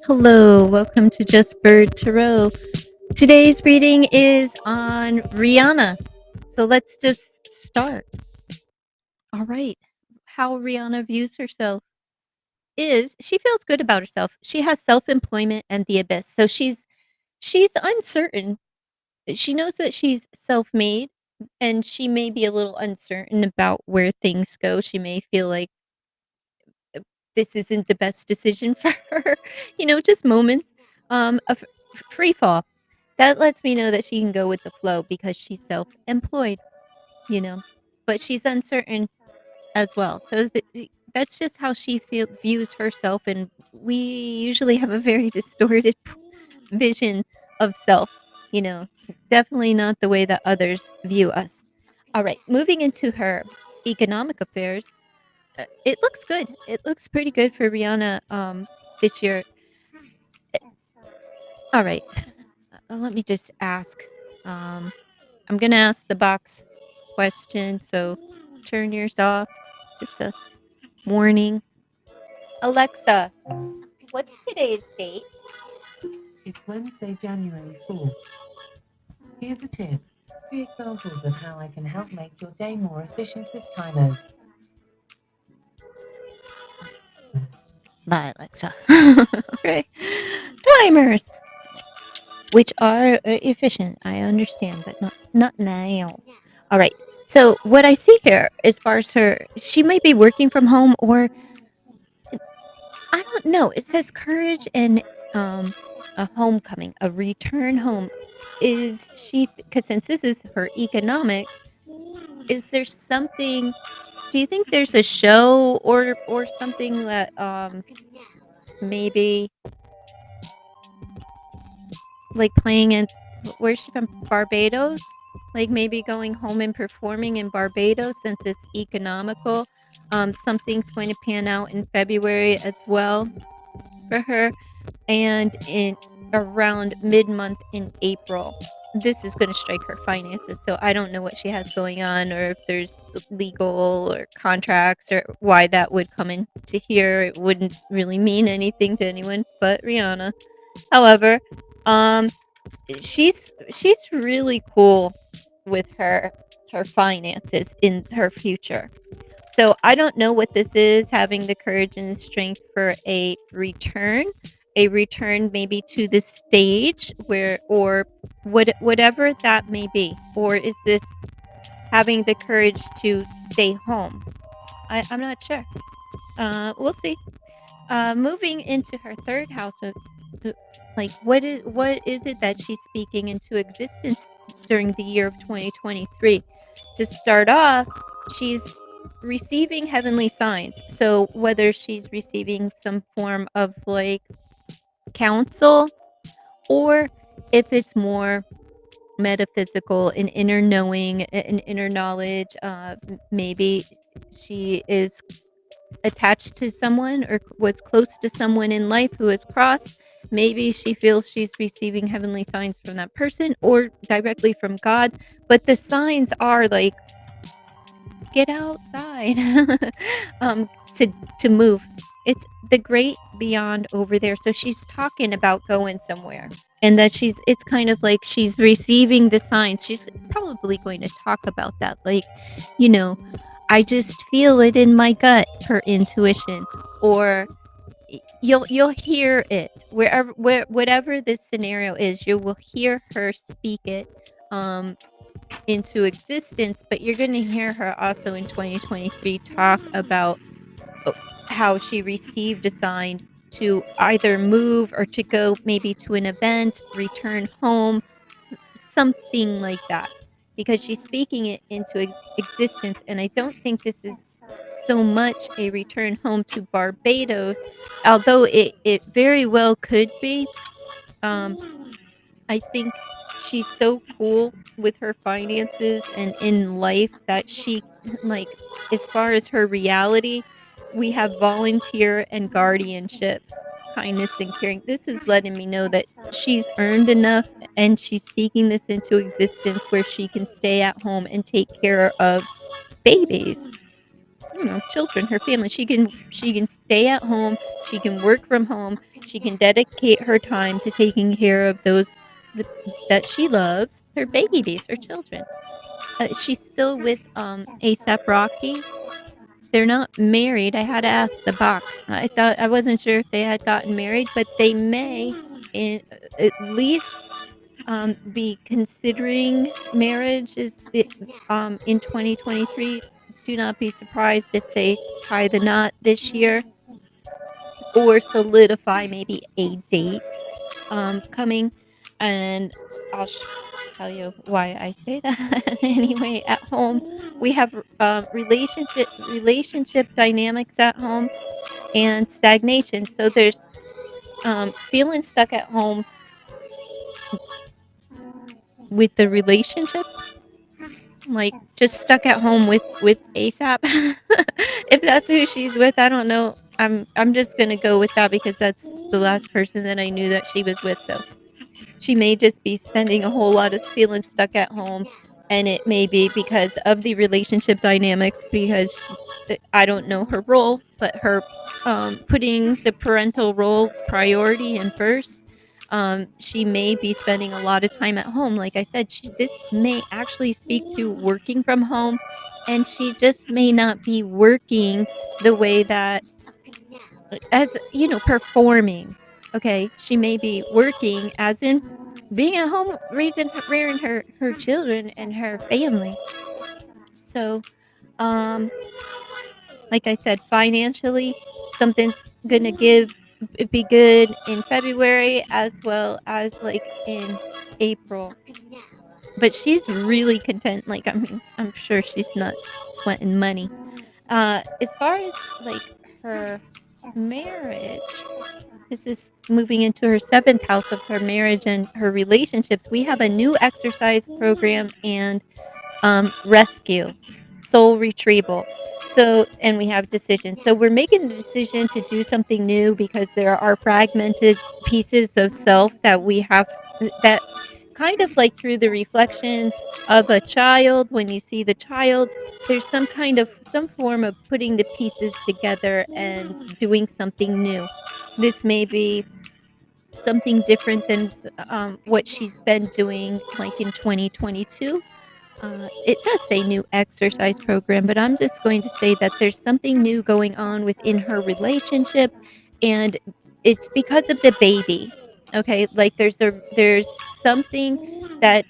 Hello, welcome to Just Bird Tarot. Today's reading is on Rihanna. So let's just start. All right. How Rihanna views herself is she feels good about herself. She has self-employment and the abyss. So she's uncertain. She knows that she's self-made and she may be a little uncertain about where things go. She may feel like this isn't the best decision for her, just moments of free fall. That lets me know that she can go with the flow because she's self-employed, you know, but she's uncertain as well. So that's just how she views herself, and we usually have a very distorted vision of self. You know, Definitely not the way that others view us. All right, moving into her economic affairs. It looks good. It looks pretty good for Rihanna, this year. Eh All right. Let me just ask. Um, I'm gonna ask the box question, so turn yours off. Just a warning. Alexa, what's today's date? It's Wednesday, January 4th. Here's a tip. See examples of how I can help make your day more efficient with timers. Bye, Alexa. Okay. Timers, which are efficient. I understand, but not now. All right. So what I see here, as far as she might be working from home, or I don't know. It says courage and a homecoming, a return home. Is she, because since this is her economics, is there something, do you think there's a show or something that maybe like playing in, where's she from? Barbados? Like maybe going home and performing in Barbados since it's economical. Something's going to pan out in February as well for her, and in around mid-month in April. This is gonna strike her finances, so I don't know what she has going on, or if there's legal or contracts or why that would come into here. It wouldn't really mean anything to anyone but Rihanna. However, um, she's really cool with her finances in her future. So I don't know what this is, having the courage and the strength for a return maybe to the stage where, or whatever that may be. Or is this having the courage to stay home? I'm not sure. We'll see. Moving into her third house of, uh, like, what is it that she's speaking into existence during the year of 2023? To start off, she's receiving heavenly signs. So whether she's receiving some form of like counsel, or if it's more metaphysical, an inner knowing, an inner knowledge, maybe she is attached to someone or was close to someone in life who has crossed. Maybe she feels she's receiving heavenly signs from that person or directly from God. But the signs are like, get outside, to move. It's the great beyond over there. So she's talking about going somewhere. And that it's kind of like she's receiving the signs. She's probably going to talk about that. Like, you know, I just feel it in my gut, her intuition. Or you'll hear it whatever this scenario is, you will hear her speak it into existence. But you're going to hear her also in 2023 talk about uh, how she received a sign to either move or to go maybe to an event, return home, something like that, because she's speaking it into existence. And I don't think this is so much a return home to Barbados, although it very well could be. Um, I think she's so cool with her finances and in life that she, like, as far as her reality, we have volunteer and guardianship, kindness and caring. This is letting me know that she's earned enough, and she's speaking this into existence where she can stay at home and take care of babies. you know, children, her family. She can stay at home, she can work from home, she can dedicate her time to taking care of those th that she loves, her babies, her children. She's still with, A$AP Rocky. They're not married. I had to ask the box. I wasn't sure if they had gotten married, but they may in at least, be considering marriage in 2023. Do not be surprised if they tie the knot this year or solidify maybe a date, coming, and I'll tell you why I say that. Anyway, at home, we have, relationship dynamics at home and stagnation. So there's, feeling stuck at home with the relationship, like, just stuck at home with ASAP. If that's who she's with, I don't know. I'm just gonna go with that because that's the last person that I knew that she was with, so she may just be spending a whole lot of feeling stuck at home, and it may be because of the relationship dynamics because I don't know her role, but her, putting the parental role priority and first, she may be spending a lot of time at home. Like I said, this may actually speak to working from home, and she just may not be working the way that as you know, performing. Okay, she may be working as in being at home raising her rearing her children and her family. So, um, like I said, financially, something's gonna be good in February as well as, like, in April. But she's really content, like, I mean, I'm sure she's not sweating money. As far as, like, her marriage, this is moving into her 7th house of her marriage and her relationships. We have a new exercise program and rescue, soul retrieval. So, and we have decision. So we're making the decision to do something new because there are fragmented pieces of self that we have that kind of like through the reflection of a child, when you see the child, there's some form of putting the pieces together and doing something new. This may be something different than what she's been doing like in 2022. It does say new exercise program, but I'm just going to say that there's something new going on within her relationship, and it's because of the baby. Okay, like there's something that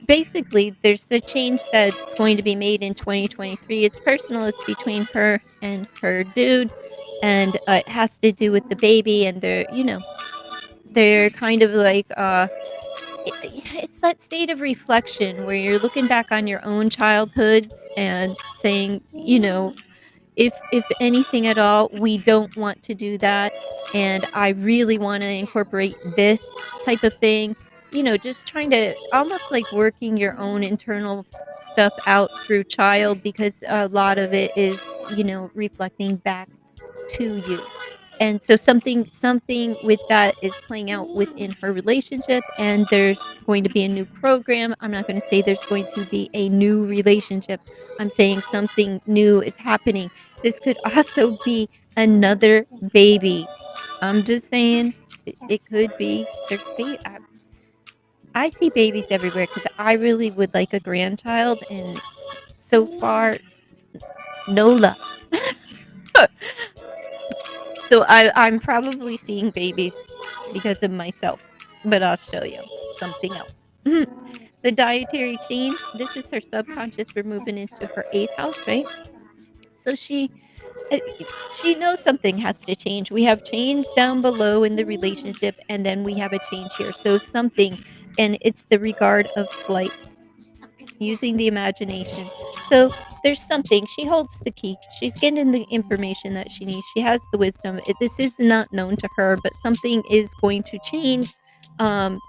basically there's a change that's going to be made in 2023. It's personal. It's between her and her dude, and it has to do with the baby, and they're kind of like it's that state of reflection where you're looking back on your own childhoods and saying, if anything at all, we don't want to do that, and I really wanna incorporate this type of thing. Just trying to almost like working your own internal stuff out through child because a lot of it is, reflecting back to you. And so something with that is playing out within her relationship, and there's going to be a new program. I'm not gonna say there's going to be a new relationship. I'm saying something new is happening. This could also be another baby. I'm just saying it could be. I see babies everywhere because I really would like a grandchild, and so far, no luck. So I'm probably seeing babies because of myself, but I'll show you something else. The dietary change, this is her subconscious. We're moving into her 8th house, right? So uh, she knows something has to change. We have change down below in the relationship, and then we have a change here. So something, and it's the regard of flight, using the imagination. So there's something. She holds the key. She's getting the information that she needs. She has the wisdom. This is not known to her, but something is going to change. Um,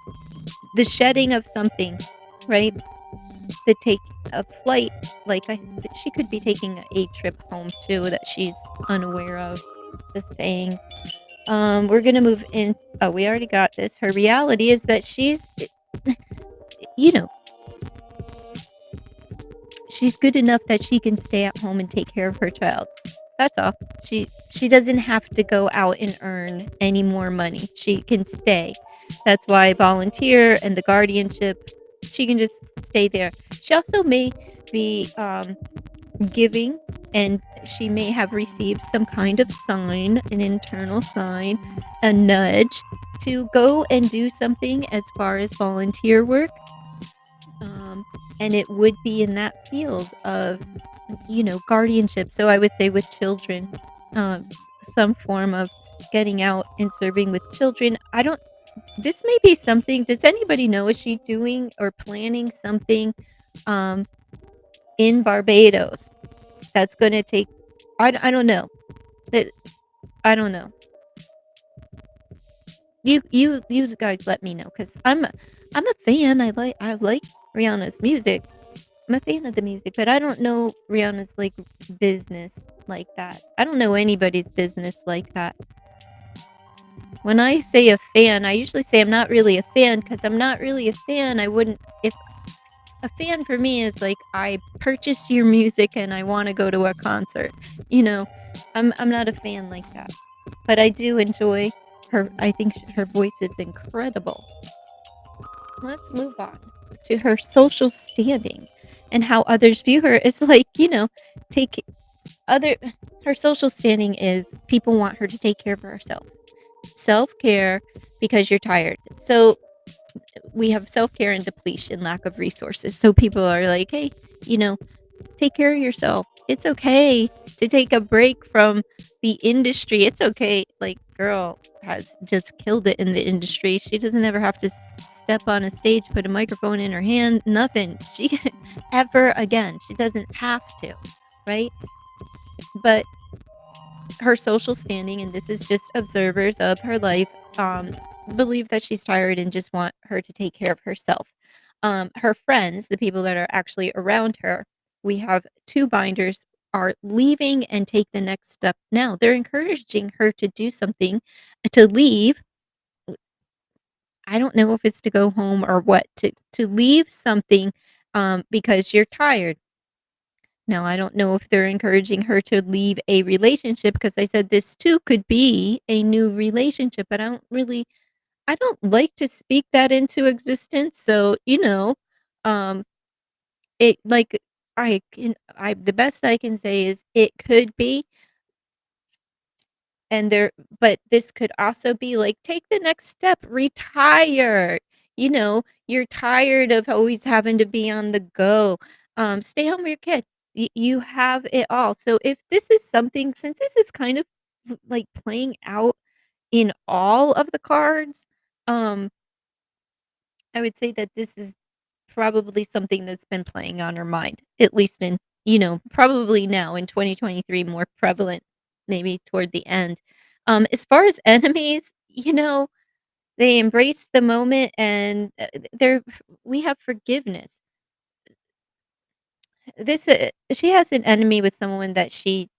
the shedding of something, right? The take of flight. Like she could be taking a trip home too that she's unaware of. Just saying. We're gonna move in. Oh, we already got this. Her reality is that you know, She's good enough that she can stay at home and take care of her child. That's all. She doesn't have to go out and earn any more money. She can stay. That's why volunteer and the guardianship, she can just stay there. She also may be, giving, and she may have received some kind of sign, an internal sign, a nudge to go and do something as far as volunteer work. Um, and it would be in that field of, guardianship. So I would say with children, some form of getting out and serving with children. I don't, this may be something, does anybody know, is she doing or planning something um, in Barbados that's going to take, I don't know. That I don't know. You guys let me know because I'm a fan. I like Rihanna's music. I'm a fan of the music, but I don't know Rihanna's, like, business like that. I don't know anybody's business like that. When I say a fan, I usually say I'm not really a fan because 'cause I'm not really a fan. I wouldn't, if a fan for me is like, I purchase your music and I wanna go to a concert, you know? I'm not a fan like that, but I do enjoy her. I think her voice is incredible. Let's move on to her social standing and how others view her. It's like, take other her social standing is people want her to take care of herself. Self-care because you're tired. So, we have self-care and depletion, lack of resources. So people are like, "Hey, you know, take care of yourself. It's okay to take a break from the industry. It's okay." Like, girl has just killed it in the industry. She doesn't ever have to step on a stage, put a microphone in her hand, nothing. She ever again. She doesn't have to, right? But her social standing, and this is just observers of her life, believe that she's tired and just want her to take care of herself. Her friends, the people that are actually around her, we have two binders, are leaving and take the next step now. They're encouraging her to do something, to leave. I don't know if it's to go home or what, to leave something because you're tired. Now, I don't know if they're encouraging her to leave a relationship because I said this too could be a new relationship, but I don't like to speak that into existence. So, um, it like the best I can say is it could be, and there, but this could also be like, take the next step, retire. You're tired of always having to be on the go. Stay home with your kid. You have it all. So if this is something, since this is kind of like playing out in all of the cards, um, I would say that this is probably something that's been playing on her mind, at least in, probably now in 2023, more prevalent maybe toward the end. As far as enemies, they embrace the moment and they're we have forgiveness. She has an enemy with someone that she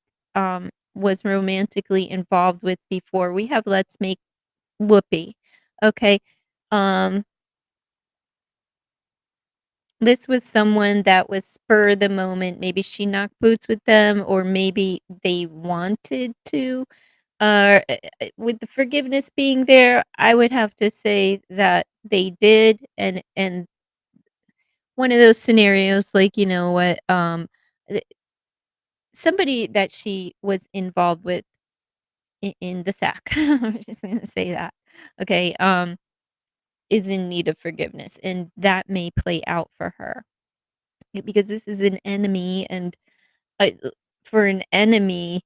was romantically involved with before. We have let's make whoopee. Okay. Um This was someone that was spur of the moment. Maybe she knocked boots with them, or maybe they wanted to. With the forgiveness being there, I would have to say that they did, and one of those scenarios, like, you know what, th somebody that she was involved with in the sack, I'm just gonna say that, okay, is in need of forgiveness, and that may play out for her, because this is an enemy, and I for an enemy,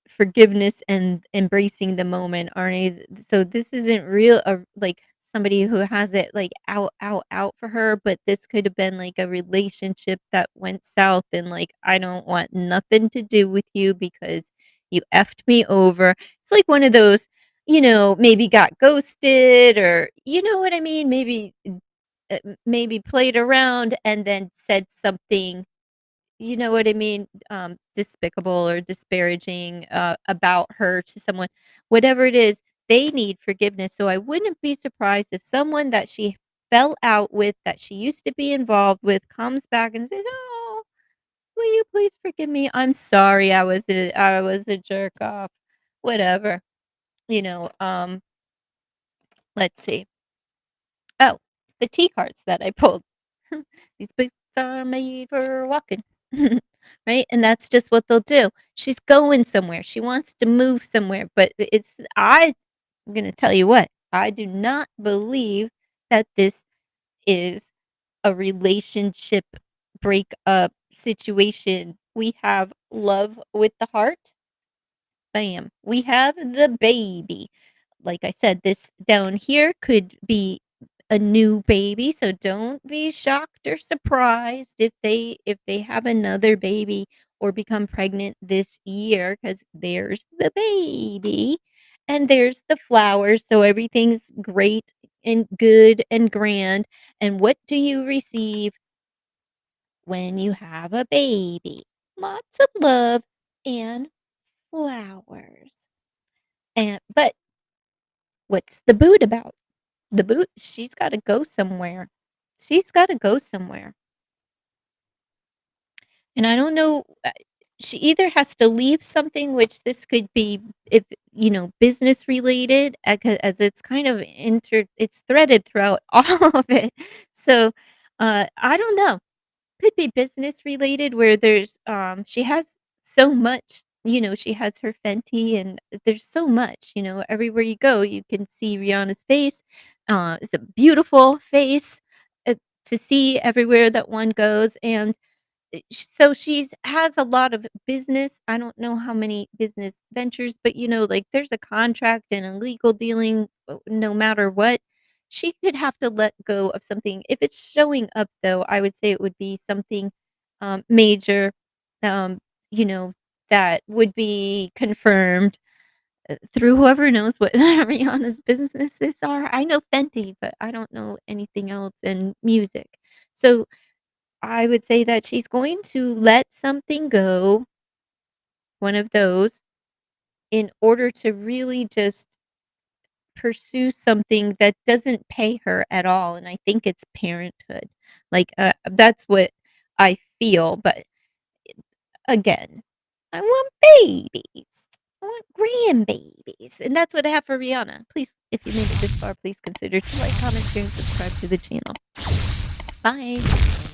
forgiveness and embracing the moment aren't so this isn't real, like, somebody who has it, like, out for her, but this could have been, like, a relationship that went south and, like, "I don't want nothing to do with you because you effed me over." It's like one of those, maybe got ghosted, or you know what I mean? Maybe played around and then said something, you know what I mean, despicable or disparaging, about her to someone. Whatever it is, they need forgiveness, so I wouldn't be surprised if someone that she fell out with, that she used to be involved with, comes back and says, "Oh." Will you please forgive me? I'm sorry I was a jerk off." Whatever. You know, let's see. Oh, the tea cards that I pulled. These boots are made for walking. Right? And that's just what they'll do. She's going somewhere. She wants to move somewhere, but I'm gonna tell you what, I do not believe that this is a relationship breakup situation. We have love with the heart. Bam. We have the baby. Like I said, this down here could be a new baby, so don't be shocked or surprised if they have another baby or become pregnant this year, because there's the baby and there's the flowers, so everything's great and good and grand. And what do you receive when you have a baby? Lots of love and flowers. And but what's the boot about? The boot, she's gotta go somewhere. She's gotta go somewhere. And I don't know, she either has to leave something, which this could be if, business related, as it's kind of it's threaded throughout all of it. So, I don't know. Could be business related where she has so much, she has her Fenty and there's so much, everywhere you go, you can see Rihanna's face. It's a beautiful face, uh, to see everywhere that one goes, and so she's has a lot of business. I don't know how many business ventures, but, like, there's a contract and a legal dealing, no matter what. She could have to let go of something. If it's showing up, though, I would say it would be something, major, um, you know, that would be confirmed, through whoever knows what Rihanna's businesses are. I know Fenty, but I don't know anything else in music. So I would say that she's going to let something go, one of those, in order to really just pursue something that doesn't pay her at all, and I think it's parenthood. Like, that's what I feel, but again, I want babies. I want grandbabies, and that's what I have for Rihanna. Please, if you made it this far, please consider to like, comment, share, and subscribe to the channel. Bye.